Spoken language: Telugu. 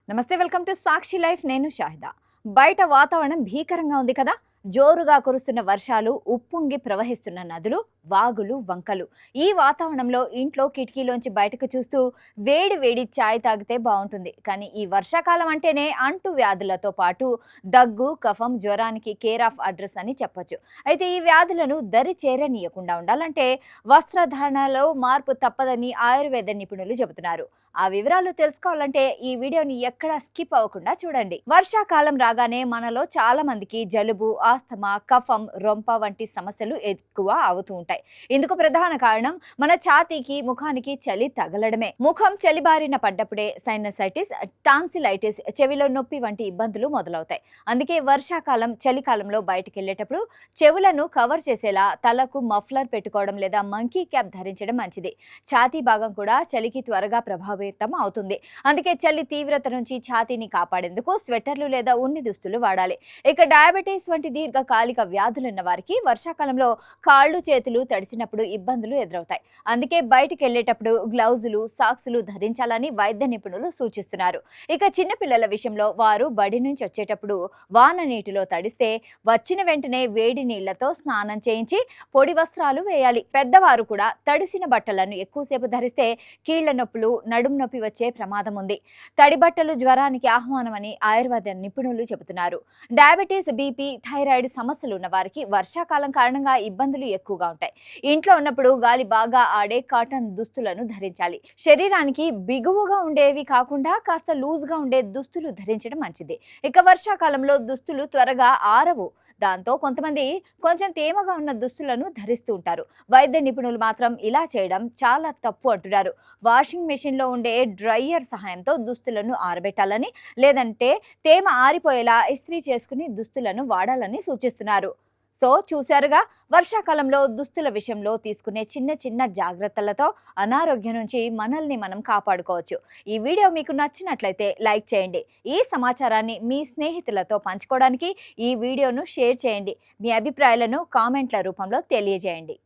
నమస్తే, వెల్కమ్ టు సాక్షి లైఫ్. నేను షాహిదా. బయట వాతావరణం భీకరంగా ఉంది కదా. జోరుగా కురుస్తున్న వర్షాలు, ఉప్పొంగి ప్రవహిస్తున్న నదులు, వాగులు, వంకలు. ఈ వాతావరణంలో ఇంట్లో కిటికీలోంచి బయటకు చూస్తూ వేడి వేడి ఛాయ్ తాగితే బాగుంటుంది. కానీ ఈ వర్షాకాలం అంటేనే అంటు వ్యాధులతో పాటు దగ్గు, కఫం, జ్వరానికి కేర్ ఆఫ్ అడ్రస్ అని చెప్పొచ్చు. అయితే ఈ వ్యాధులను దరి చేరనీయకుండా ఉండాలంటే వస్త్రధారణలో మార్పు తప్పదని ఆయుర్వేద నిపుణులు చెబుతున్నారు. ఆ వివరాలు తెలుసుకోవాలంటే ఈ వీడియోని ఎక్కడా స్కిప్ అవ్వకుండా చూడండి. వర్షాకాలం రాగానే మనలో చాలా మందికి జలుబు, ఆస్తమా, కఫం, రొంప వంటి సమస్యలు ఎక్కువ అవుతూ ఉంటాయి. ఇందుకు ప్రధాన కారణం మన ఛాతీకి, ముఖానికి చలి తగలడమే. ముఖం చలిబారిన పడ్డప్పుడే సైనసైటిస్, టాన్సిలైటిస్, చెవిలో నొప్పి వంటి ఇబ్బందులు మొదలవుతాయి. అందుకే వర్షాకాలం, చలికాలంలో బయటికి వెళ్ళేటప్పుడు చెవులను కవర్ చేసేలా తలకు మఫ్లర్ పెట్టుకోవడం లేదా మంకీ క్యాప్ ధరించడం మంచిది. ఛాతీ భాగం కూడా చలికి త్వరగా ప్రభావితం అవుతుంది. అందుకే చలి తీవ్రత నుంచి ఛాతీని కాపాడేందుకు స్వెటర్లు లేదా ఉన్ని దుస్తులు వాడాలి. ఇక డయాబెటీస్ వంటి దీర్ఘకాలిక వ్యాధులున్న వారికి వర్షాకాలంలో కాళ్ళు, చేతులు తడిసినప్పుడు ఇబ్బందులు ఎదురవుతాయి. అందుకే బయటికి వెళ్ళేటప్పుడు గ్లౌజులు, సాక్సులు ధరించాలని వైద్య నిపుణులు సూచిస్తున్నారు. ఇక చిన్నపిల్లల విషయంలో వారు బడి నుంచి వచ్చేటప్పుడు వాన నీటిలో తడిస్తే వచ్చిన వెంటనే వేడి నీళ్లతో స్నానం చేయించి పొడి వస్త్రాలు వేయాలి. పెద్దవారు కూడా తడిసిన బట్టలను ఎక్కువసేపు ధరిస్తే కీళ్ల నొప్పులు, నడుము నొప్పి వచ్చే ప్రమాదం ఉంది. తడి బట్టలు జ్వరానికి ఆహ్వానమని ఆయుర్వేద నిపుణులు చెబుతున్నారు. డయాబెటీస్, బీపీ, థైరాయిడ్ సమస్యలు ఉన్న వారికి వర్షాకాలం కారణంగా ఇబ్బందులు ఎక్కువగా ఉంటాయి. ఇంట్లో ఉన్నప్పుడు గాలి బాగా ఆడే కాటన్ దుస్తులను ధరించాలి. శరీరానికి బిగువుగా ఉండేవి కాకుండా కాస్త లూజ్గా ఉండే దుస్తులు ధరించడం మంచిది. ఇక వర్షాకాలంలో దుస్తులు త్వరగా ఆరవు. దాంతో కొంతమంది కొంచెం తేమగా ఉన్న దుస్తులను ధరిస్తూ ఉంటారు. వైద్య నిపుణులు మాత్రం ఇలా చేయడం చాలా తప్పు అంటున్నారు. వాషింగ్ మెషిన్లో ఉండే డ్రైయర్ సహాయంతో దుస్తులను ఆరబెట్టాలని, లేదంటే తేమ ఆరిపోయేలా ఇస్త్రీ చేసుకుని దుస్తులను వాడాలని సూచిస్తున్నారు. సో చూశారుగా, వర్షాకాలంలో దుస్తుల విషయంలో తీసుకునే చిన్న చిన్న జాగ్రత్తలతో అనారోగ్యం నుంచి మనల్ని మనం కాపాడుకోవచ్చు. ఈ వీడియో మీకు నచ్చినట్లయితే లైక్ చేయండి. ఈ సమాచారాన్ని మీ స్నేహితులతో పంచుకోవడానికి ఈ వీడియోను షేర్ చేయండి. మీ అభిప్రాయాలను కామెంట్ల రూపంలో తెలియజేయండి.